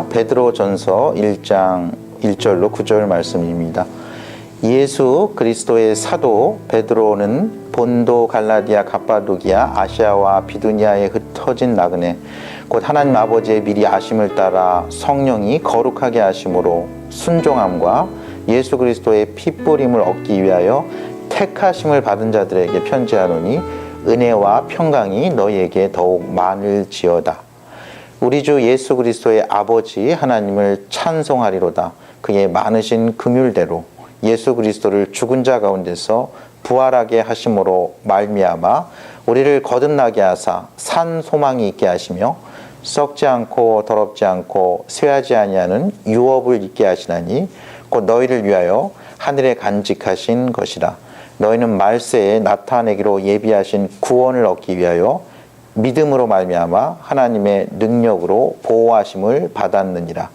베드로전서 1장 1절로 9절 말씀입니다. 예수 그리스도의 사도 베드로는 본도, 갈라디아, 갑바도기아, 아시아와 비두니아에 흩어진 나그네 곧 하나님 아버지의 미리 아심을 따라 성령이 거룩하게 하심으로 순종함과 예수 그리스도의 핏뿌림을 얻기 위하여 택하심을 받은 자들에게 편지하노니 은혜와 평강이 너희에게 더욱 많을지어다. 우리 주 예수 그리스도의 아버지 하나님을 찬송하리로다. 그의 많으신 긍휼대로 예수 그리스도를 죽은 자 가운데서 부활하게 하심으로 말미암아 우리를 거듭나게 하사 산 소망이 있게 하시며 썩지 않고 더럽지 않고 쇠하지 아니하는 유업을 있게 하시나니 곧 너희를 위하여 하늘에 간직하신 것이라. 너희는 말세에 나타내기로 예비하신 구원을 얻기 위하여 믿음으로 말미암아 하나님의 능력으로 보호하심을 받았느니라.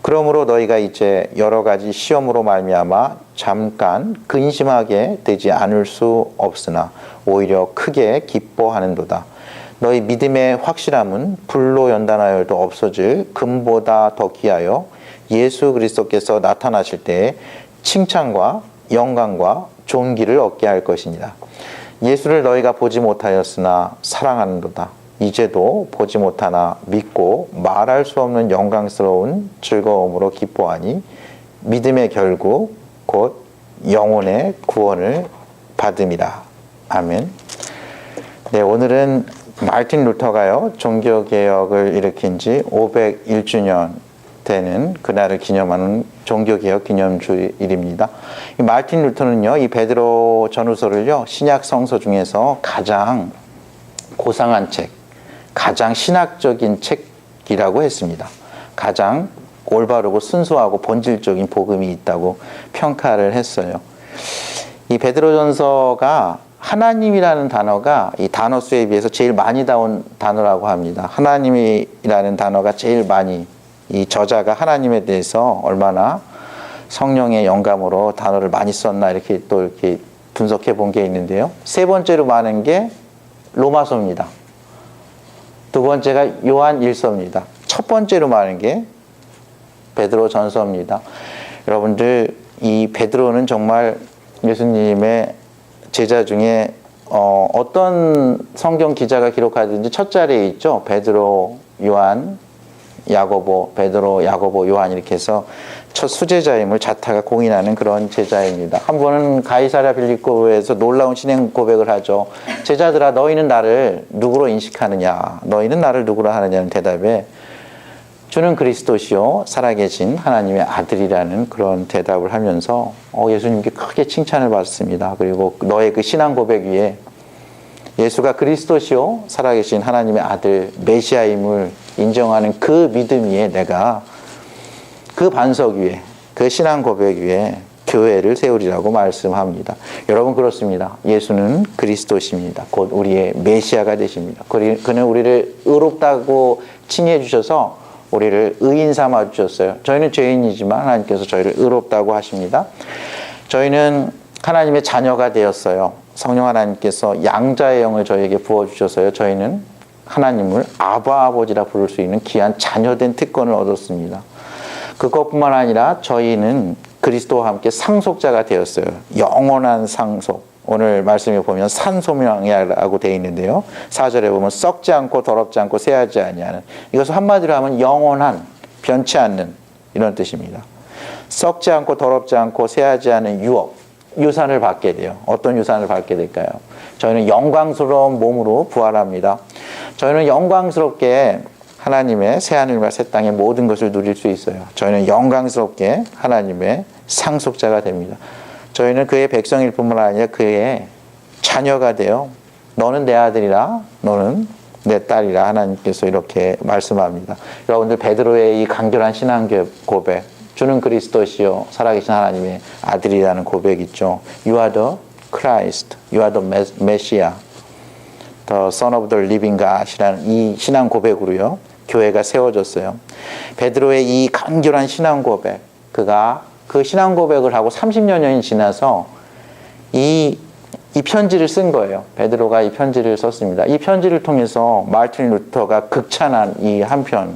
그러므로 너희가 이제 여러 가지 시험으로 말미암아 잠깐 근심하게 되지 않을 수 없으나 오히려 크게 기뻐하는도다. 너희 믿음의 확실함은 불로 연단하여도 없어질 금보다 더 귀하여 예수 그리스도께서 나타나실 때에 칭찬과 영광과 존귀를 얻게 할 것이니라. 예수를 너희가 보지 못하였으나 사랑하는도다. 이제도 보지 못하나 믿고 말할 수 없는 영광스러운 즐거움으로 기뻐하니 믿음의 결국 곧 영혼의 구원을 받음이라. 아멘. 네, 오늘은 마르틴 루터가요 종교개혁을 일으킨 지 501주년 되는 그날을 기념하는 종교개혁 기념주일입니다. 이 마르틴 루터는요 이 베드로 전후서를요 신약 성서 중에서 가장 고상한 책, 가장 신학적인 책이라고 했습니다. 가장 올바르고 순수하고 본질적인 복음이 있다고 평가를 했어요. 이 베드로전서가 하나님이라는 단어가 이 단어 수에 비해서 제일 많이 나온 단어라고 합니다. 하나님이라는 단어가 제일 많이, 이 저자가 하나님에 대해서 얼마나 성령의 영감으로 단어를 많이 썼나 이렇게 또 이렇게 분석해 본 게 있는데요. 세 번째로 많은 게 로마서입니다. 두 번째가 요한 1서입니다. 첫 번째로 많은 게 베드로 전서입니다. 여러분들 이 베드로는 정말 예수님의 제자 중에 어떤 성경 기자가 기록하든지 첫 자리에 있죠. 베드로, 요한, 야고보, 베드로, 야고보, 요한 이렇게 해서 첫 수제자임을 자타가 공인하는 그런 제자입니다. 한 번은 가이사랴 빌립보에서 놀라운 신앙 고백을 하죠. 제자들아 너희는 나를 누구로 인식하느냐, 너희는 나를 누구로 하느냐는 대답에 주는 그리스도시요 살아계신 하나님의 아들이라는 그런 대답을 하면서 예수님께 크게 칭찬을 받습니다. 그리고 너의 그 신앙 고백 위에 예수가 그리스도시요 살아계신 하나님의 아들 메시아임을 인정하는 그 믿음 위에 내가 그 반석 위에 그 신앙 고백 위에 교회를 세우리라고 말씀합니다. 여러분 그렇습니다. 예수는 그리스도십니다. 곧 우리의 메시아가 되십니다. 그는 우리를 의롭다고 칭해 주셔서 우리를 의인 삼아 주셨어요. 저희는 죄인이지만 하나님께서 저희를 의롭다고 하십니다. 저희는 하나님의 자녀가 되었어요. 성령 하나님께서 양자의 영을 저희에게 부어주셔서요. 저희는 하나님을 아바 아버지라 부를 수 있는 귀한 자녀된 특권을 얻었습니다. 그것뿐만 아니라 저희는 그리스도와 함께 상속자가 되었어요. 영원한 상속. 오늘 말씀에 보면 산소명이라고 되어 있는데요. 4절에 보면 썩지 않고 더럽지 않고 쇠하지 아니하는, 이것을 한마디로 하면 영원한, 변치 않는 이런 뜻입니다. 썩지 않고 더럽지 않고 쇠하지 않은 유업, 유산을 받게 돼요. 어떤 유산을 받게 될까요? 저희는 영광스러운 몸으로 부활합니다. 저희는 영광스럽게 하나님의 새하늘과 새 땅의 모든 것을 누릴 수 있어요. 저희는 영광스럽게 하나님의 상속자가 됩니다. 저희는 그의 백성일 뿐만 아니라 그의 자녀가 되어 너는 내 아들이라 너는 내 딸이라 하나님께서 이렇게 말씀합니다. 여러분들 베드로의 이 간결한 신앙 고백, 주는 그리스도시요 살아계신 하나님의 아들이라는 고백 있죠. You are the Christ, you are the Messiah, the Son of the Living God이라는 이 신앙 고백으로요 교회가 세워졌어요. 베드로의 이 간결한 신앙 고백, 그가 그 신앙 고백을 하고 30년이 지나서 이 편지를 쓴 거예요. 베드로가 이 편지를 썼습니다. 이 편지를 통해서 마르틴 루터가 극찬한 이 한 편이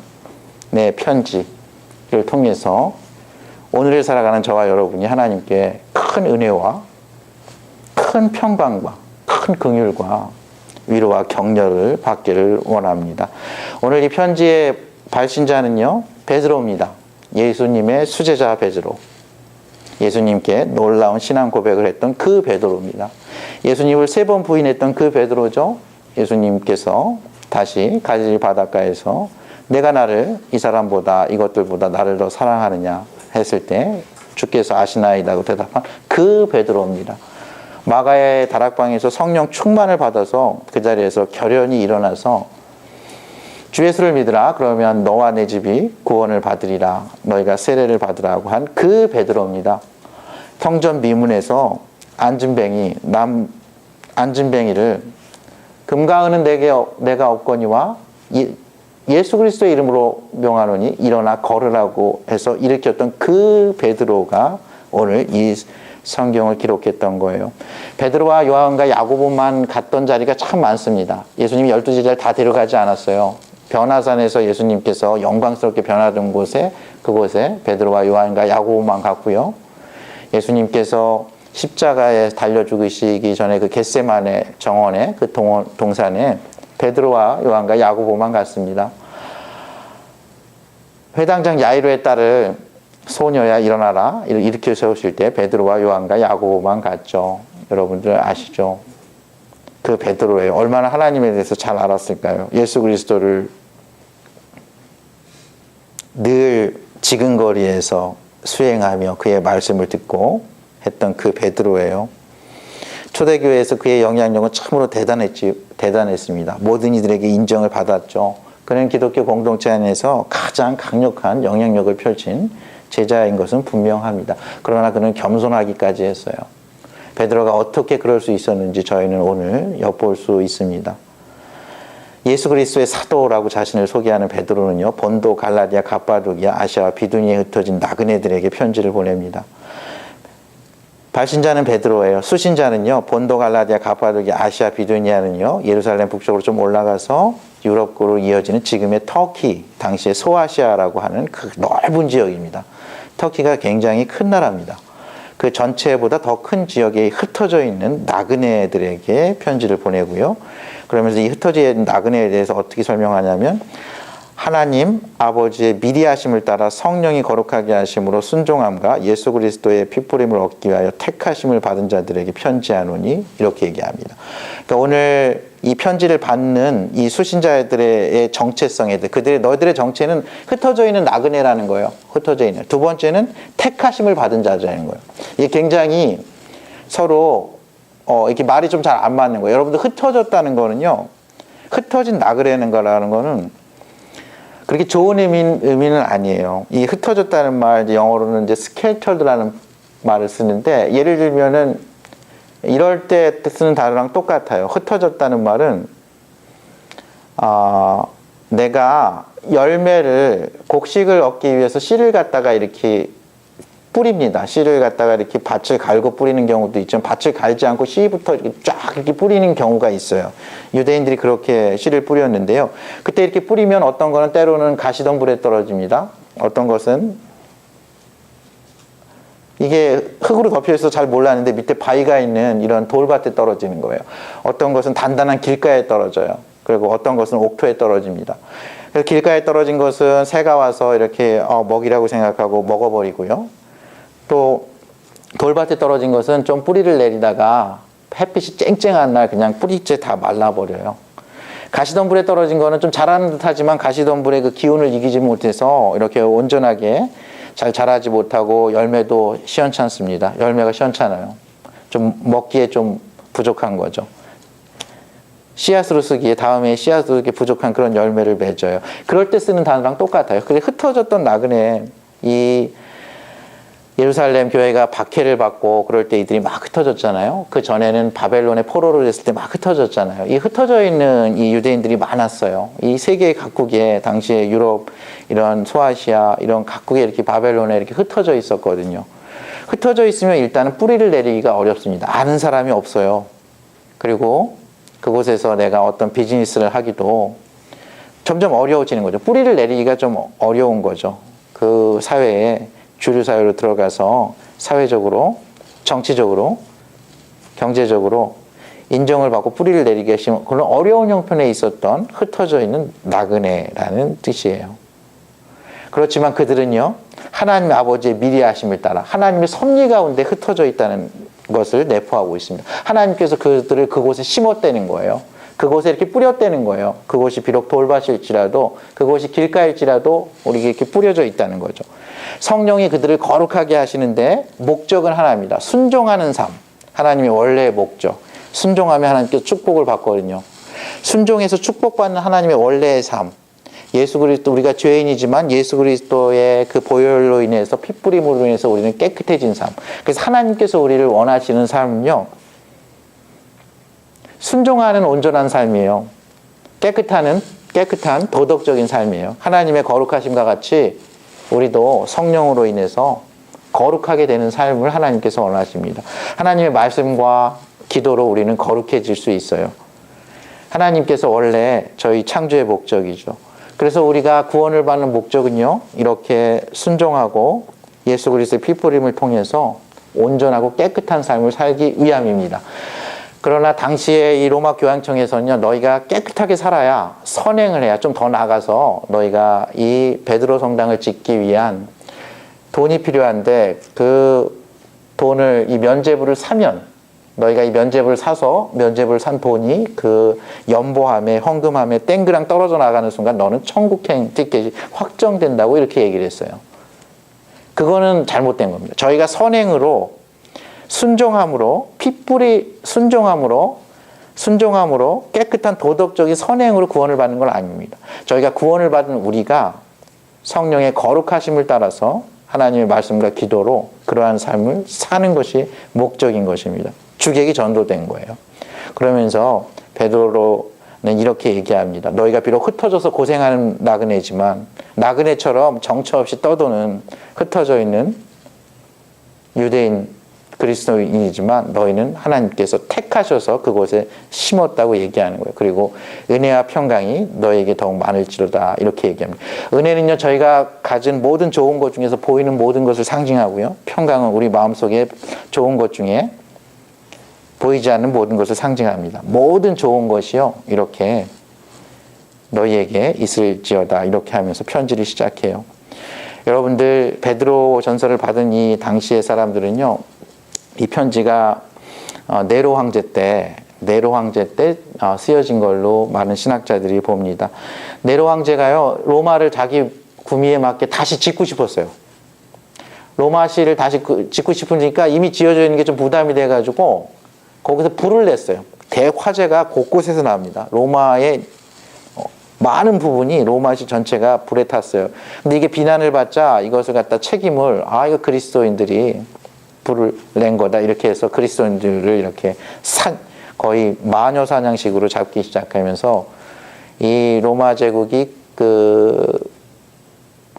편지를 통해서 오늘을 살아가는 저와 여러분이 하나님께 큰 은혜와 큰 평강과 큰 긍휼과 위로와 격려를 받기를 원합니다. 오늘 이 편지의 발신자는요, 베드로입니다. 예수님의 수제자 베드로. 예수님께 놀라운 신앙 고백을 했던 그 베드로입니다. 예수님을 3번 부인했던 그 베드로죠. 예수님께서 다시 갈릴리 바닷가에서 내가 나를 이 사람보다 이것들보다 나를 더 사랑하느냐 했을 때 주께서 아시나이다고 대답한 그 베드로입니다. 마가의 다락방에서 성령 충만을 받아서 그 자리에서 결연히 일어나서 주 예수를 믿으라 그러면 너와 내 집이 구원을 받으리라 너희가 세례를 받으라고 한 그 베드로입니다. 성전 미문에서 안진뱅이를 금과 은은 내가 없거니와 예수 그리스도의 이름으로 명하노니 일어나 걸으라고 해서 일으켰던 그 베드로가 오늘 이 성경을 기록했던 거예요. 베드로와 요한과 야고보만 갔던 자리가 참 많습니다. 예수님이 12제자를 다 데려가지 않았어요. 변화산에서 예수님께서 영광스럽게 변화된 그곳에 베드로와 요한과 야고보만 갔고요. 예수님께서 십자가에 달려 죽으시기 전에 그 겟세마네 정원에 그 동산에 베드로와 요한과 야고보만 갔습니다. 회당장 야이로의 딸을 소녀야 일어나라 일으켜 세우실 때 베드로와 요한과 야고보만 갔죠. 여러분들 아시죠? 그 베드로예요. 얼마나 하나님에 대해서 잘 알았을까요? 예수 그리스도를 늘 지근거리에서 수행하며 그의 말씀을 듣고 했던 그 베드로예요. 초대교회에서 그의 영향력은 참으로 대단했습니다. 모든 이들에게 인정을 받았죠. 그는 기독교 공동체 안에서 가장 강력한 영향력을 펼친 제자인 것은 분명합니다. 그러나 그는 겸손하기까지 했어요. 베드로가 어떻게 그럴 수 있었는지 저희는 오늘 엿볼 수 있습니다. 예수 그리스도의 사도라고 자신을 소개하는 베드로는요, 본도, 갈라디아, 갑바도기아, 아시아와 비두니에 흩어진 나그네들에게 편지를 보냅니다. 발신자는 베드로예요. 수신자는요, 본도, 갈라디아, 갑바도기아, 아시아, 비두니아는요, 예루살렘 북쪽으로 좀 올라가서 유럽으로 이어지는 지금의 터키, 당시의 소아시아라고 하는 그 넓은 지역입니다. 터키가 굉장히 큰 나라입니다. 그 전체보다 더 큰 지역에 흩어져 있는 나그네들에게 편지를 보내고요. 그러면서 이 흩어져 있는 나그네에 대해서 어떻게 설명하냐면 하나님 아버지의 미리 하심을 따라 성령이 거룩하게 하심으로 순종함과 예수 그리스도의 피뿌림을 얻기 위하여 택하심을 받은 자들에게 편지하노니 이렇게 얘기합니다. 그러니까 오늘 이 편지를 받는 이 수신자들의 정체성에 대해 너희들의 정체는 흩어져 있는 나그네라는 거예요. 흩어져 있는. 두 번째는 택하심을 받은 자라는 거예요. 이게 굉장히 서로 이렇게 말이 좀 잘 안 맞는 거예요. 여러분들 흩어졌다는 거는요. 흩어진 나그네는 거라는 거는 그렇게 좋은 의미는 아니에요. 이 흩어졌다는 말, 이제 영어로는 이제 scattered라는 말을 쓰는데, 예를 들면은, 이럴 때 쓰는 단어랑 똑같아요. 흩어졌다는 말은, 내가 곡식을 얻기 위해서 씨를 갖다가 이렇게 뿌립니다. 씨를 갖다가 이렇게 밭을 갈고 뿌리는 경우도 있지만 밭을 갈지 않고 씨부터 이렇게 쫙 이렇게 뿌리는 경우가 있어요. 유대인들이 그렇게 씨를 뿌렸는데요. 그때 이렇게 뿌리면 어떤 거는 때로는 가시덤불에 떨어집니다. 어떤 것은 이게 흙으로 덮여 있어서 잘 몰랐는데 밑에 바위가 있는 이런 돌밭에 떨어지는 거예요. 어떤 것은 단단한 길가에 떨어져요. 그리고 어떤 것은 옥토에 떨어집니다. 그래서 길가에 떨어진 것은 새가 와서 이렇게 먹이라고 생각하고 먹어버리고요. 또 돌밭에 떨어진 것은 좀 뿌리를 내리다가 햇빛이 쨍쨍한 날 그냥 뿌리째 다 말라버려요. 가시덤불에 떨어진 거는 좀 자라는 듯 하지만 가시덤불의 그 기운을 이기지 못해서 이렇게 온전하게 잘 자라지 못하고 열매도 시원찮습니다. 열매가 시원찮아요. 좀 먹기에 좀 부족한 거죠. 씨앗으로 쓰기에 다음에 씨앗으로 이렇게 부족한 그런 열매를 맺어요. 그럴 때 쓰는 단어랑 똑같아요. 그게 흩어졌던 나그네 이 예루살렘 교회가 박해를 받고 그럴 때 이들이 막 흩어졌잖아요. 그 전에는 바벨론의 포로를 했을 때 막 흩어졌잖아요. 이 흩어져 있는 이 유대인들이 많았어요. 이 세계 각국에 당시에 유럽 이런 소아시아 이런 각국에 이렇게 바벨론에 이렇게 흩어져 있었거든요. 흩어져 있으면 일단은 뿌리를 내리기가 어렵습니다. 아는 사람이 없어요. 그리고 그곳에서 내가 어떤 비즈니스를 하기도 점점 어려워지는 거죠. 뿌리를 내리기가 좀 어려운 거죠. 그 사회에 주류 사회로 들어가서 사회적으로, 정치적으로, 경제적으로 인정을 받고 뿌리를 내리기 시작한 그런 어려운 형편에 있었던 흩어져 있는 나그네라는 뜻이에요. 그렇지만 그들은요, 하나님 아버지의 미리하심을 따라 하나님의 섭리 가운데 흩어져 있다는 것을 내포하고 있습니다. 하나님께서 그들을 그곳에 심었다는 거예요. 그곳에 이렇게 뿌렸다는 거예요. 그곳이 비록 돌밭일지라도, 그곳이 길가일지라도 우리에게 이렇게 뿌려져 있다는 거죠. 성령이 그들을 거룩하게 하시는데 목적은 하나입니다. 순종하는 삶, 하나님의 원래의 목적. 순종하면 하나님께서 축복을 받거든요. 순종해서 축복받는 하나님의 원래의 삶. 예수 그리스도, 우리가 죄인이지만 예수 그리스도의 그 보혈로 인해서 핏부림으로 인해서 우리는 깨끗해진 삶. 그래서 하나님께서 우리를 원하시는 삶은요, 순종하는 온전한 삶이에요. 깨끗한 도덕적인 삶이에요. 하나님의 거룩하심과 같이 우리도 성령으로 인해서 거룩하게 되는 삶을 하나님께서 원하십니다. 하나님의 말씀과 기도로 우리는 거룩해질 수 있어요. 하나님께서 원래 저희 창조의 목적이죠. 그래서 우리가 구원을 받는 목적은요, 이렇게 순종하고 예수 그리스도의 핏부림을 통해서 온전하고 깨끗한 삶을 살기 위함입니다. 그러나 당시에 이 로마 교황청에서는요, 너희가 깨끗하게 살아야, 선행을 해야, 좀 더 나가서 너희가 이 베드로 성당을 짓기 위한 돈이 필요한데 그 돈을, 이 면죄부를 사면, 너희가 이 면죄부를 사서 면죄부를 산 돈이 그 연보함에, 헌금함에 땡그랑 떨어져 나가는 순간 너는 천국행 티켓이 확정된다고 이렇게 얘기를 했어요. 그거는 잘못된 겁니다. 저희가 선행으로, 순종함으로, 순종함으로 깨끗한 도덕적인 선행으로 구원을 받는 건 아닙니다. 저희가 구원을 받은 우리가 성령의 거룩하심을 따라서 하나님의 말씀과 기도로 그러한 삶을 사는 것이 목적인 것입니다. 주객이 전도된 거예요. 그러면서 베드로는 이렇게 얘기합니다. 너희가 비록 흩어져서 고생하는 나그네지만, 나그네처럼 정처 없이 떠도는 흩어져 있는 유대인 그리스도인이지만 너희는 하나님께서 택하셔서 그곳에 심었다고 얘기하는 거예요. 그리고 은혜와 평강이 너희에게 더욱 많을지로다, 이렇게 얘기합니다. 은혜는요, 저희가 가진 모든 좋은 것 중에서 보이는 모든 것을 상징하고요, 평강은 우리 마음속에 좋은 것 중에 보이지 않는 모든 것을 상징합니다. 모든 좋은 것이요, 이렇게 너희에게 있을지어다, 이렇게 하면서 편지를 시작해요. 여러분들, 베드로 전서를 받은 이 당시의 사람들은요, 이 편지가 네로 황제 때 쓰여진 걸로 많은 신학자들이 봅니다. 네로 황제가요, 로마를 자기 구미에 맞게 다시 짓고 싶었어요. 로마시를 다시 짓고 싶으니까 이미 지어져 있는 게 좀 부담이 돼가지고 거기서 불을 냈어요. 대화재가 곳곳에서 나옵니다. 로마의 많은 부분이, 로마시 전체가 불에 탔어요. 근데 이게 비난을 받자 이것을 갖다 책임을, 이거 그리스도인들이 불을 낸 거다, 이렇게 해서 그리스도인들을 이렇게 거의 마녀 사냥식으로 잡기 시작하면서 이 로마 제국이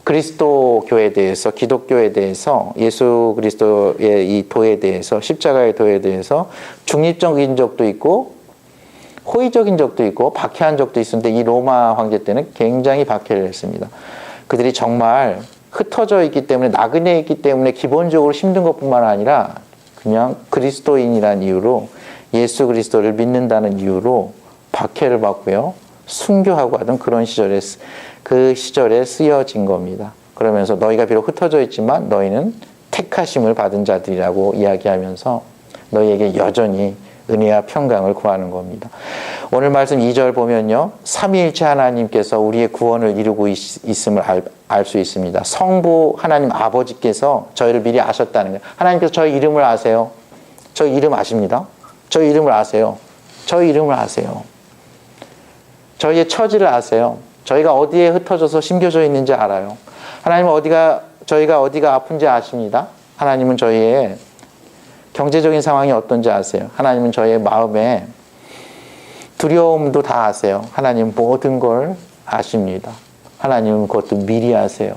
그리스도 교에 대해서, 기독교에 대해서, 예수 그리스도의 이 도에 대해서, 십자가의 도에 대해서 중립적인 적도 있고 호의적인 적도 있고 박해한 적도 있었는데, 이 로마 황제 때는 굉장히 박해를 했습니다. 그들이 정말 흩어져 있기 때문에, 나그네에 있기 때문에 기본적으로 힘든 것뿐만 아니라 그냥 그리스도인이라는 이유로, 예수 그리스도를 믿는다는 이유로 박해를 받고요, 순교하고 하던 그런 시절에, 그 시절에 쓰여진 겁니다. 그러면서 너희가 비록 흩어져 있지만 너희는 택하심을 받은 자들이라고 이야기하면서 너희에게 여전히 은혜와 평강을 구하는 겁니다. 오늘 말씀 2절 보면요, 삼위일체 하나님께서 우리의 구원을 이루고 있음을 알 수 있습니다. 성부 하나님 아버지께서 저희를 미리 아셨다는 거예요. 하나님께서 저희 이름을 아세요. 저희 이름 아십니다. 저희 이름을 아세요. 저희 이름을 아세요. 저희의 처지를 아세요. 저희가 어디에 흩어져서 심겨져 있는지 알아요. 하나님은 저희가 어디가 아픈지 아십니다. 하나님은 저희의 경제적인 상황이 어떤지 아세요. 하나님은 저희의 마음에 두려움도 다 아세요. 하나님은 모든 걸 아십니다. 하나님은 그것도 미리 아세요.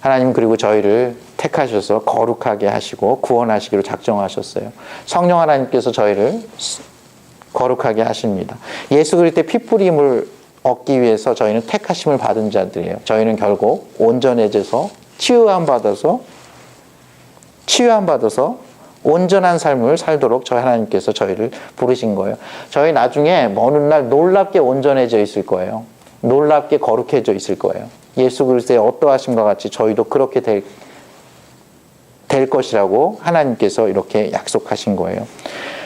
하나님은 그리고 저희를 택하셔서 거룩하게 하시고 구원하시기로 작정하셨어요. 성령 하나님께서 저희를 거룩하게 하십니다. 예수 그리스도의 핏부림을 얻기 위해서 저희는 택하심을 받은 자들이에요. 저희는 결국 온전해져서 치유함 받아서 온전한 삶을 살도록 저희 하나님께서 저희를 부르신 거예요. 저희 나중에 먼 훗날 놀랍게 온전해져 있을 거예요. 놀랍게 거룩해져 있을 거예요. 예수 그리스도의 어떠하심과 같이 저희도 그렇게 될 것이라고 하나님께서 이렇게 약속하신 거예요.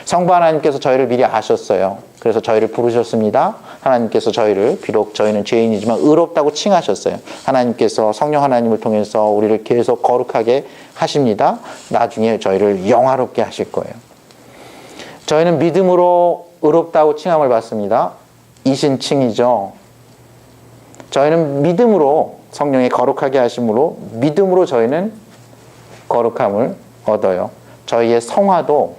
성부 하나님께서 저희를 미리 아셨어요. 그래서 저희를 부르셨습니다. 하나님께서 저희를, 비록 저희는 죄인이지만 의롭다고 칭하셨어요. 하나님께서 성령 하나님을 통해서 우리를 계속 거룩하게 하십니다. 나중에 저희를 영화롭게 하실 거예요. 저희는 믿음으로 의롭다고 칭함을 받습니다. 이신칭이죠. 저희는 믿음으로 성령의 거룩하게 하심으로 믿음으로 저희는 거룩함을 얻어요. 저희의 성화도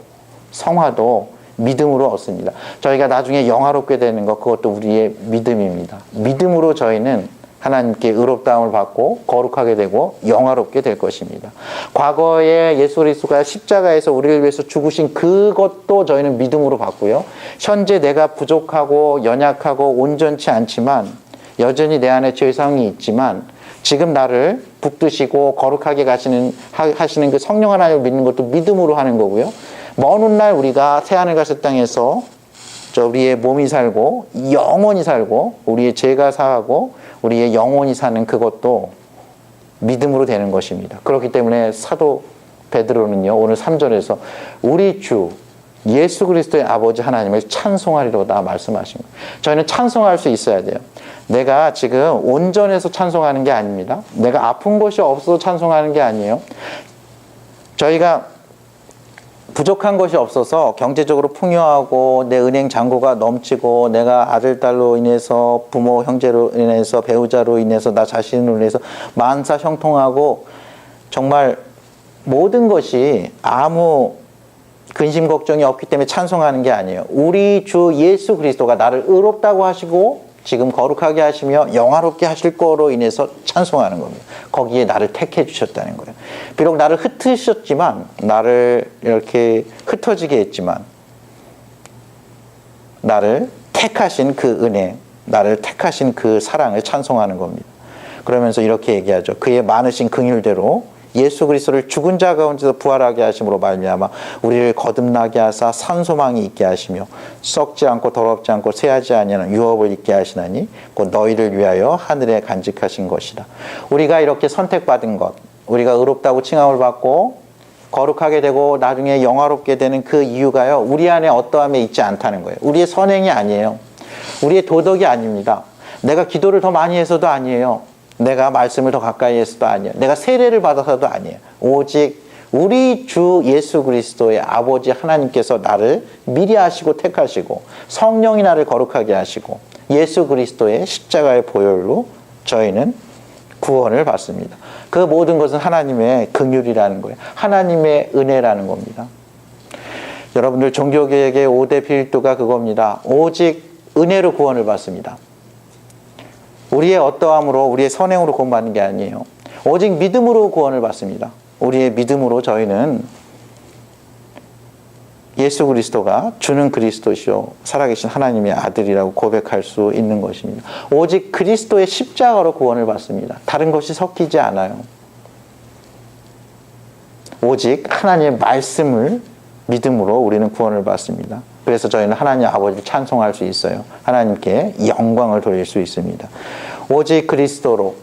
믿음으로 얻습니다. 저희가 나중에 영화롭게 되는 것, 그것도 우리의 믿음입니다. 믿음으로 저희는 하나님께 의롭다함을 받고 거룩하게 되고 영화롭게 될 것입니다. 과거에 예수 그리스도가 십자가에서 우리를 위해서 죽으신 그것도 저희는 믿음으로 받고요. 현재 내가 부족하고 연약하고 온전치 않지만 여전히 내 안에 죄성이 있지만 지금 나를 붙드시고 거룩하게 하시는 그 성령 하나님을 믿는 것도 믿음으로 하는 거고요. 먼 훗날 우리가 새하늘 같은 땅에서 우리의 몸이 살고 영원히 살고 우리의 죄가 사하고 우리의 영원히 사는 그것도 믿음으로 되는 것입니다. 그렇기 때문에 사도 베드로는요, 오늘 3절에서 우리 주 예수 그리스도의 아버지 하나님을 찬송하리로다 말씀하신 거예요. 저희는 찬송할 수 있어야 돼요. 내가 지금 온전해서 찬송하는 게 아닙니다. 내가 아픈 것이 없어서 찬송하는 게 아니에요. 저희가 부족한 것이 없어서 경제적으로 풍요하고 내 은행 잔고가 넘치고 내가 아들, 딸로 인해서 부모, 형제로 인해서 배우자로 인해서 나 자신으로 인해서 만사 형통하고 정말 모든 것이 아무 근심 걱정이 없기 때문에 찬송하는 게 아니에요. 우리 주 예수 그리스도가 나를 의롭다고 하시고 지금 거룩하게 하시며 영화롭게 하실 거로 인해서 찬송하는 겁니다. 거기에 나를 택해 주셨다는 거예요. 비록 나를 흩으셨지만, 나를 이렇게 흩어지게 했지만 나를 택하신 그 은혜, 나를 택하신 그 사랑을 찬송하는 겁니다. 그러면서 이렇게 얘기하죠. 그의 많으신 긍휼대로 예수 그리스도를 죽은 자 가운데서 부활하게 하심으로 말미암아 우리를 거듭나게 하사 산 소망이 있게 하시며 썩지 않고 더럽지 않고 쇠하지 아니하는 유업을 있게 하시나니 곧 너희를 위하여 하늘에 간직하신 것이다. 우리가 이렇게 선택받은 것, 우리가 의롭다고 칭함을 받고 거룩하게 되고 나중에 영화롭게 되는 그 이유가요, 우리 안에 어떠함에 있지 않다는 거예요. 우리의 선행이 아니에요. 우리의 도덕이 아닙니다. 내가 기도를 더 많이 해서도 아니에요. 내가 말씀을 더 가까이 해서도 아니에요. 내가 세례를 받아서도 아니에요. 오직 우리 주 예수 그리스도의 아버지 하나님께서 나를 미리 하시고 택하시고 성령이 나를 거룩하게 하시고 예수 그리스도의 십자가의 보혈로 저희는 구원을 받습니다. 그 모든 것은 하나님의 긍휼이라는 거예요. 하나님의 은혜라는 겁니다. 여러분들 종교개혁의 5대 필두가 그겁니다. 오직 은혜로 구원을 받습니다. 우리의 어떠함으로 우리의 선행으로 구원받는 게 아니에요. 오직 믿음으로 구원을 받습니다. 우리의 믿음으로 저희는 예수 그리스도가 주는 그리스도시요 살아계신 하나님의 아들이라고 고백할 수 있는 것입니다. 오직 그리스도의 십자가로 구원을 받습니다. 다른 것이 섞이지 않아요. 오직 하나님의 말씀을 믿음으로 우리는 구원을 받습니다. 그래서 저희는 하나님 아버지를 찬송할 수 있어요. 하나님께 영광을 돌릴 수 있습니다. 오직 그리스도로,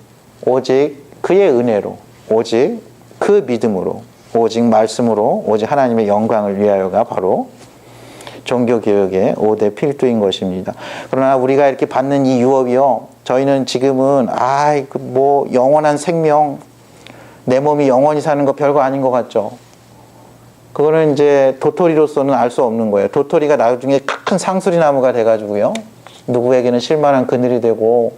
오직 그의 은혜로, 오직 그 믿음으로, 오직 말씀으로, 오직 하나님의 영광을 위하여가 바로 종교개혁의 5대 필두인 것입니다. 그러나 우리가 이렇게 받는 이 유업이요, 저희는 지금은 영원한 생명, 내 몸이 영원히 사는 거 별거 아닌 것 같죠. 그거는 이제 도토리로서는 알 수 없는 거예요. 도토리가 나중에 큰 상수리 나무가 돼가지고요, 누구에게는 실만한 그늘이 되고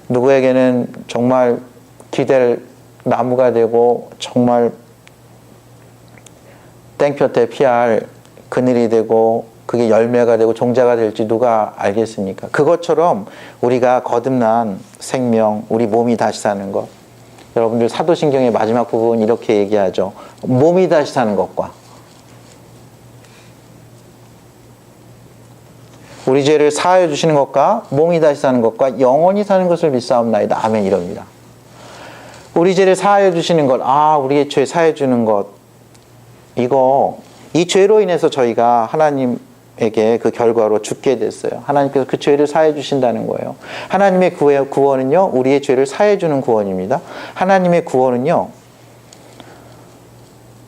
누구에게는 정말 기댈 나무가 되고 정말 땡볕에 피할 그늘이 되고 그게 열매가 되고 종자가 될지 누가 알겠습니까? 그것처럼 우리가 거듭난 생명, 우리 몸이 다시 사는 것, 여러분들 사도신경의 마지막 부분 이렇게 얘기하죠. 몸이 다시 사는 것과 우리 죄를 사하여 주시는 것과 몸이 다시 사는 것과 영원히 사는 것을 믿사옵나이다. 아멘. 이럽니다. 우리 죄를 사하여 주시는 것, 우리의 죄 사하여 주는 것, 이 죄로 인해서 저희가 하나님에게 그 결과로 죽게 됐어요. 하나님께서 그 죄를 사해 주신다는 거예요. 하나님의 구원은요, 우리의 죄를 사해 주는 구원입니다. 하나님의 구원은요,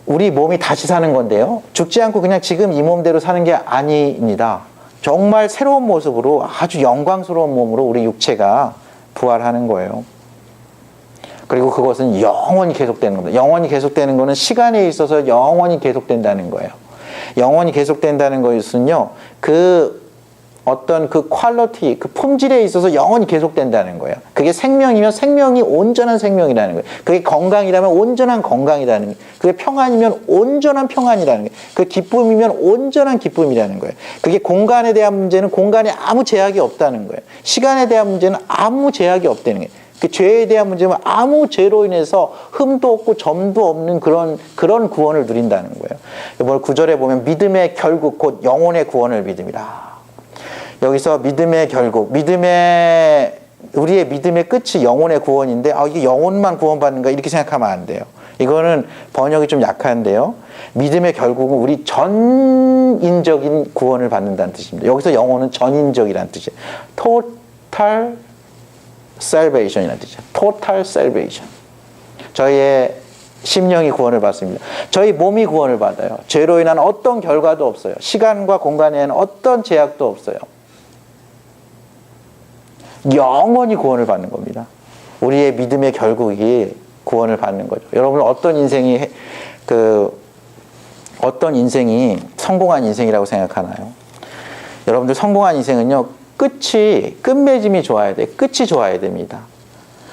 우리 몸이 다시 사는 건데요, 죽지 않고 그냥 지금 이 몸대로 사는 게 아닙니다. 정말 새로운 모습으로, 아주 영광스러운 몸으로 우리 육체가 부활하는 거예요. 그리고 그것은 영원히 계속되는 겁니다. 영원히 계속되는 것은 시간에 있어서 영원히 계속된다는 거예요. 영원히 계속된다는 것은요, 어떤 그 퀄리티, 그 품질에 있어서 영원히 계속된다는 거예요. 그게 생명이면 생명이 온전한 생명이라는 거예요. 그게 건강이라면 온전한 건강이라는 거예요. 그게 평안이면 온전한 평안이라는 거예요. 그게 기쁨이면 온전한 기쁨이라는 거예요. 그게 공간에 대한 문제는 공간에 아무 제약이 없다는 거예요. 시간에 대한 문제는 아무 제약이 없다는 거예요. 그 죄에 대한 문제는 아무 죄로 인해서 흠도 없고 점도 없는 그런 구원을 누린다는 거예요. 이번 9절에 보면 믿음의 결국 곧 영혼의 구원을 믿음이라. 여기서 믿음의 결국, 우리의 믿음의 끝이 영혼의 구원인데, 이게 영혼만 구원받는가 이렇게 생각하면 안 돼요. 이거는 번역이 좀 약한데요. 믿음의 결국은 우리 전인적인 구원을 받는다는 뜻입니다. 여기서 영혼은 전인적이라는 뜻이에요. total salvation이라는 뜻이에요. total salvation. 저희의 심령이 구원을 받습니다. 저희 몸이 구원을 받아요. 죄로 인한 어떤 결과도 없어요. 시간과 공간에는 어떤 제약도 없어요. 영원히 구원을 받는 겁니다. 우리의 믿음의 결국이 구원을 받는 거죠. 여러분, 어떤 인생이 성공한 인생이라고 생각하나요? 여러분들, 성공한 인생은요, 끝맺음이 좋아야 돼요. 끝이 좋아야 됩니다.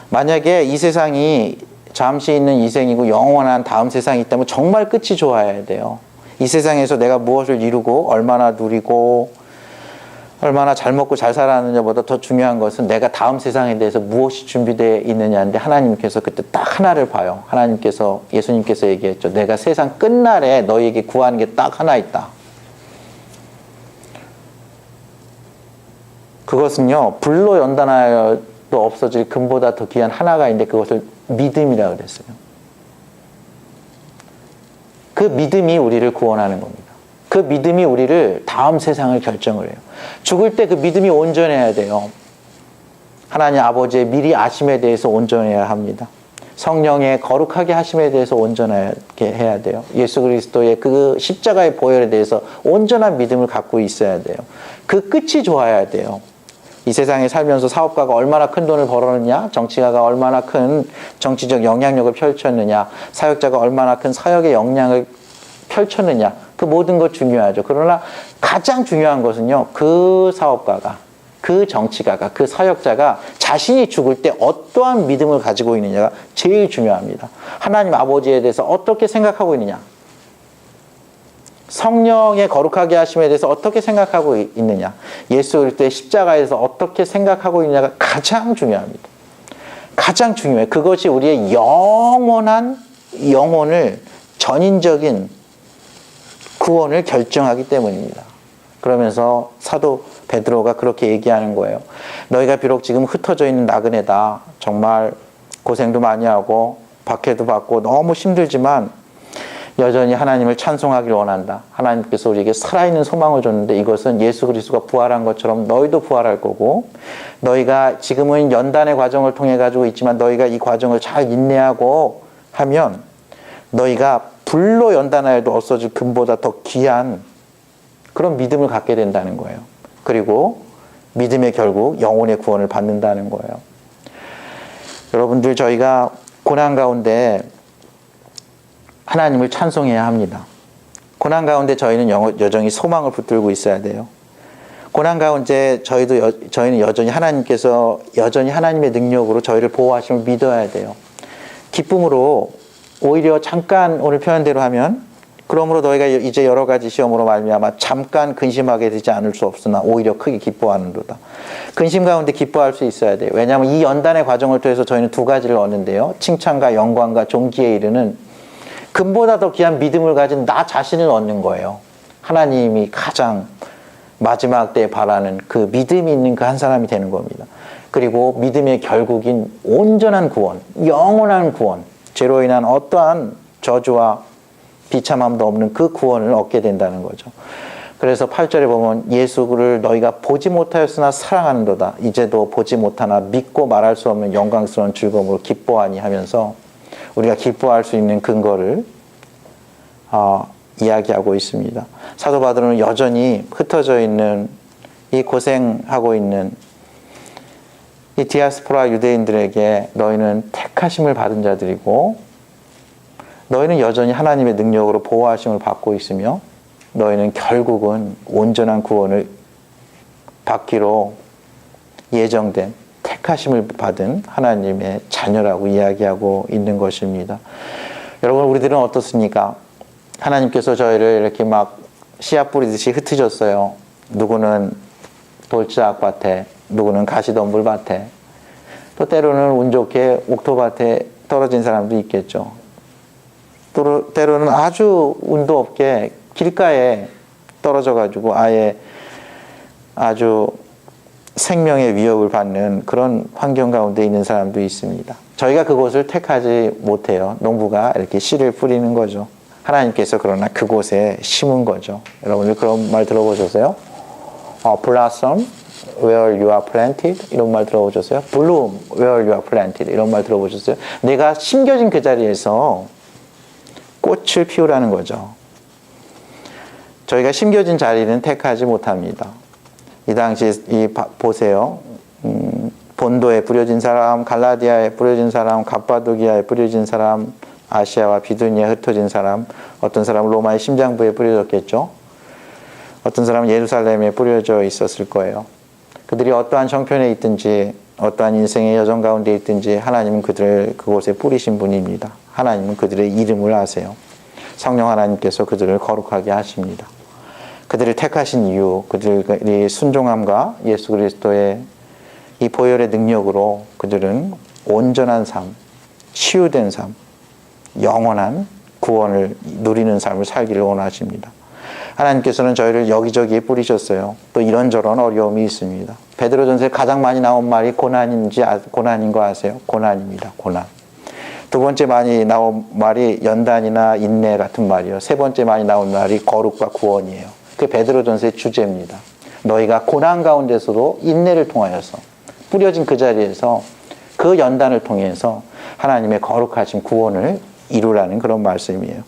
만약에 이 세상이 잠시 있는 인생이고 영원한 다음 세상이 있다면 정말 끝이 좋아야 돼요. 이 세상에서 내가 무엇을 이루고 얼마나 누리고 얼마나 잘 먹고 잘 살았느냐보다 더 중요한 것은 내가 다음 세상에 대해서 무엇이 준비되어 있느냐인데, 하나님께서 그때 딱 하나를 봐요. 예수님께서 얘기했죠. 내가 세상 끝날에 너희에게 구하는 게 딱 하나 있다. 그것은요, 불로 연단하여도 없어질 금보다 더 귀한 하나가 있는데, 그것을 믿음이라고 그랬어요. 그 믿음이 우리를 구원하는 겁니다. 그 믿음이 우리를 다음 세상을 결정을 해요. 죽을 때 그 믿음이 온전해야 돼요. 하나님 아버지의 미리 아심에 대해서 온전해야 합니다. 성령의 거룩하게 하심에 대해서 온전하게 해야 돼요. 예수 그리스도의 그 십자가의 보혈에 대해서 온전한 믿음을 갖고 있어야 돼요. 그 끝이 좋아야 돼요. 이 세상에 살면서 사업가가 얼마나 큰 돈을 벌었느냐, 정치가가 얼마나 큰 정치적 영향력을 펼쳤느냐, 사역자가 얼마나 큰 사역의 역량을 펼쳤느냐, 그 모든 것 중요하죠. 그러나 가장 중요한 것은요, 그 사업가가, 그 정치가가, 그 사역자가 자신이 죽을 때 어떠한 믿음을 가지고 있느냐가 제일 중요합니다. 하나님 아버지에 대해서 어떻게 생각하고 있느냐, 성령의 거룩하게 하심에 대해서 어떻게 생각하고 있느냐, 예수 그리스도의 십자가에서 어떻게 생각하고 있느냐가 가장 중요합니다. 가장 중요해요. 그것이 우리의 영혼을 전인적인 구원을 결정하기 때문입니다. 그러면서 사도 베드로가 그렇게 얘기하는 거예요. 너희가 비록 지금 흩어져 있는 나그네다. 정말 고생도 많이 하고 박해도 받고 너무 힘들지만 여전히 하나님을 찬송하길 원한다. 하나님께서 우리에게 살아있는 소망을 줬는데, 이것은 예수 그리스도가 부활한 것처럼 너희도 부활할 거고, 너희가 지금은 연단의 과정을 통해 가지고 있지만 너희가 이 과정을 잘 인내하고 하면 너희가 불로 연단하여도 없어질 금보다 더 귀한 그런 믿음을 갖게 된다는 거예요. 그리고 믿음의 결국 영혼의 구원을 받는다는 거예요. 여러분들, 저희가 고난 가운데 하나님을 찬송해야 합니다. 고난 가운데 저희는 여전히 소망을 붙들고 있어야 돼요. 고난 가운데 저희는 여전히 하나님의 능력으로 저희를 보호하심을 믿어야 돼요. 기쁨으로, 오히려 잠깐, 오늘 표현대로 하면, 그러므로 너희가 이제 여러 가지 시험으로 말미암아 잠깐 근심하게 되지 않을 수 없으나 오히려 크게 기뻐하는도다. 근심 가운데 기뻐할 수 있어야 돼요. 왜냐하면 이 연단의 과정을 통해서 저희는 두 가지를 얻는데요, 칭찬과 영광과 존귀에 이르는 금보다 더 귀한 믿음을 가진 나 자신을 얻는 거예요. 하나님이 가장 마지막 때에 바라는 그 믿음이 있는 그 한 사람이 되는 겁니다. 그리고 믿음의 결국인 온전한 구원, 영원한 구원, 죄로 인한 어떠한 저주와 비참함도 없는 그 구원을 얻게 된다는 거죠. 그래서 8절에 보면 예수를 너희가 보지 못하였으나 사랑하는도다. 이제도 보지 못하나 믿고 말할 수 없는 영광스러운 즐거움으로 기뻐하니 하면서 우리가 기뻐할 수 있는 근거를 이야기하고 있습니다. 사도 바울은 여전히 흩어져 있는 이 고생하고 있는 이 디아스포라 유대인들에게 너희는 택하심을 받은 자들이고 너희는 여전히 하나님의 능력으로 보호하심을 받고 있으며 너희는 결국은 온전한 구원을 받기로 예정된 택하심을 받은 하나님의 자녀라고 이야기하고 있는 것입니다. 여러분, 우리들은 어떻습니까? 하나님께서 저희를 이렇게 막 씨앗 뿌리듯이 흩어졌어요. 누구는 돌짝밭에, 누구는 가시덤불밭에, 또 때로는 운 좋게 옥토밭에 떨어진 사람도 있겠죠. 또 때로는 아주 운도 없게 길가에 떨어져가지고 아주 생명의 위협을 받는 그런 환경 가운데 있는 사람도 있습니다. 저희가 그곳을 택하지 못해요. 농부가 이렇게 씨를 뿌리는 거죠. 하나님께서 그러나 그곳에 심은 거죠. 여러분들 그런 말 들어보셨어요? blossom where you are planted 이런 말 들어보셨어요? bloom where you are planted 이런 말 들어보셨어요? 내가 심겨진 그 자리에서 꽃을 피우라는 거죠. 저희가 심겨진 자리는 택하지 못합니다. 이 당시 보세요. 본도에 뿌려진 사람, 갈라디아에 뿌려진 사람, 갑바도기아에 뿌려진 사람, 아시아와 비두니아에 흩어진 사람, 어떤 사람은 로마의 심장부에 뿌려졌겠죠. 어떤 사람은 예루살렘에 뿌려져 있었을 거예요. 그들이 어떠한 형편에 있든지 어떠한 인생의 여정 가운데 있든지 하나님은 그들을 그곳에 뿌리신 분입니다. 하나님은 그들의 이름을 아세요. 성령 하나님께서 그들을 거룩하게 하십니다. 그들을 택하신 이유, 그들의 순종함과 예수 그리스도의 이 보혈의 능력으로 그들은 온전한 삶, 치유된 삶, 영원한 구원을 누리는 삶을 살기를 원하십니다. 하나님께서는 저희를 여기저기에 뿌리셨어요. 또 이런저런 어려움이 있습니다. 베드로전서에 가장 많이 나온 말이 고난인 거 아세요? 고난입니다. 고난. 두 번째 많이 나온 말이 연단이나 인내 같은 말이에요. 세 번째 많이 나온 말이 거룩과 구원이에요. 그게 베드로전서의 주제입니다. 너희가 고난 가운데서도 인내를 통하여서 뿌려진 그 자리에서 그 연단을 통해서 하나님의 거룩하신 구원을 이루라는 그런 말씀이에요.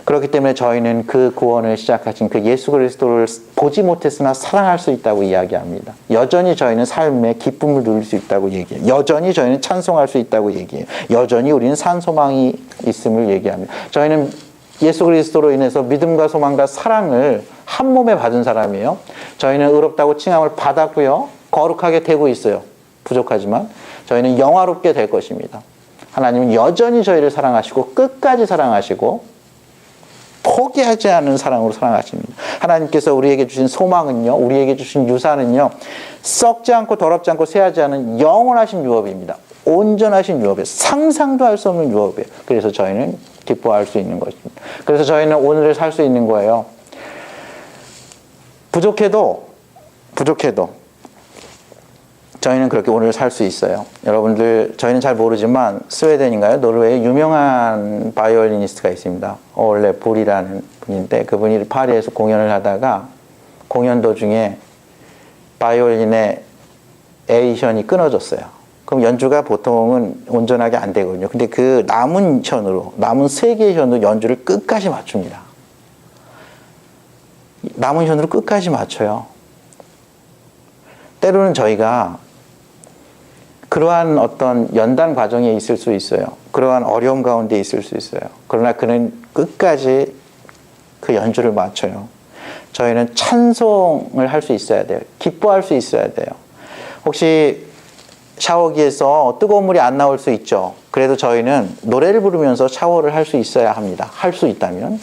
그렇기 때문에 저희는 그 구원을 시작하신 그 예수 그리스도를 보지 못했으나 사랑할 수 있다고 이야기합니다. 여전히 저희는 삶의 기쁨을 누릴 수 있다고 얘기해요. 여전히 저희는 찬송할 수 있다고 얘기해요. 여전히 우리는 산소망이 있음을 얘기합니다. 저희는 예수 그리스도로 인해서 믿음과 소망과 사랑을 한 몸에 받은 사람이에요. 저희는 의롭다고 칭함을 받았고요. 거룩하게 되고 있어요. 부족하지만 저희는 영화롭게 될 것입니다. 하나님은 여전히 저희를 사랑하시고 끝까지 사랑하시고 포기하지 않는 사랑으로 사랑하십니다. 하나님께서 우리에게 주신 소망은요, 우리에게 주신 유산은요, 썩지 않고 더럽지 않고 쇠하지 않은 영원하신 유업입니다. 온전하신 유업이에요. 상상도 할 수 없는 유업이에요. 그래서 저희는 기뻐할 수 있는 것입니다. 그래서 저희는 오늘을 살 수 있는 거예요. 부족해도 저희는 그렇게 오늘 살 수 있어요. 여러분들, 저희는 잘 모르지만 스웨덴인가요? 노르웨이에 유명한 바이올리니스트가 있습니다. 올레 볼이라는 분인데 그분이 파리에서 공연을 하다가 공연 도중에 바이올린의 A현이 끊어졌어요. 그럼 연주가 보통은 온전하게 안 되거든요. 근데 그 남은 세 개의 현으로 연주를 끝까지 맞춥니다. 남은 현으로 끝까지 맞춰요. 때로는 저희가 그러한 어떤 연단 과정에 있을 수 있어요. 그러한 어려움 가운데 있을 수 있어요. 그러나 그는 끝까지 그 연주를 맞춰요. 저희는 찬송을 할 수 있어야 돼요. 기뻐할 수 있어야 돼요. 혹시 샤워기에서 뜨거운 물이 안 나올 수 있죠. 그래도 저희는 노래를 부르면서 샤워를 할 수 있어야 합니다. 할 수 있다면.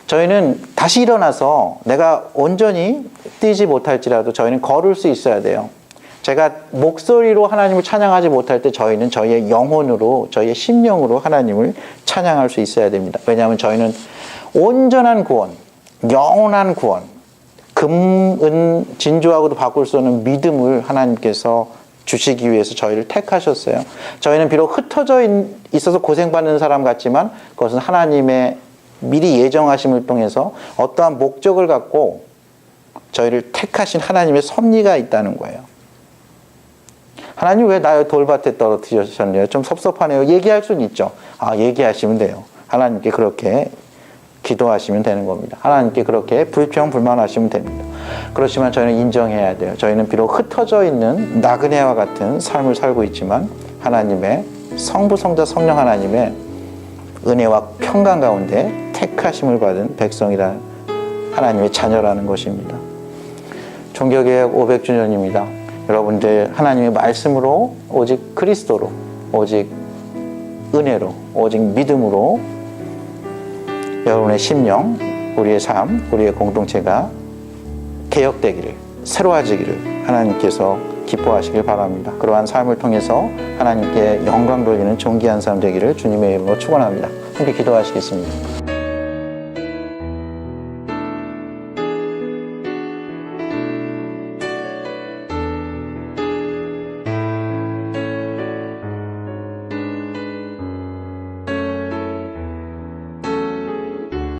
저희는 다시 일어나서 내가 온전히 뛰지 못할지라도 저희는 걸을 수 있어야 돼요. 제가 목소리로 하나님을 찬양하지 못할 때 저희는 저희의 영혼으로, 저희의 심령으로 하나님을 찬양할 수 있어야 됩니다. 왜냐하면 저희는 온전한 구원, 영원한 구원, 금, 은, 진주하고도 바꿀 수 없는 믿음을 하나님께서 주시기 위해서 저희를 택하셨어요. 저희는 비록 흩어져 있어서 고생받는 사람 같지만 그것은 하나님의 미리 예정하심을 통해서 어떠한 목적을 갖고 저희를 택하신 하나님의 섭리가 있다는 거예요. 하나님 왜 나 돌밭에 떨어뜨리셨네요? 좀 섭섭하네요. 얘기할 수는 있죠. 얘기하시면 돼요. 하나님께 그렇게 기도하시면 되는 겁니다. 하나님께 그렇게 불평 불만하시면 됩니다. 그렇지만 저희는 인정해야 돼요. 저희는 비록 흩어져 있는 나그네와 같은 삶을 살고 있지만 하나님의 성부, 성자, 성령 하나님의 은혜와 평강 가운데 택하심을 받은 백성이라는 하나님의 자녀라는 것입니다. 종교개혁 500주년입니다. 여러분들 하나님의 말씀으로 오직 그리스도로 오직 은혜로 오직 믿음으로 여러분의 심령, 우리의 삶, 우리의 공동체가 개혁되기를, 새로워지기를 하나님께서 기뻐하시길 바랍니다. 그러한 삶을 통해서 하나님께 영광 돌리는 존귀한 삶 되기를 주님의 이름으로 축원합니다. 함께 기도하시겠습니다.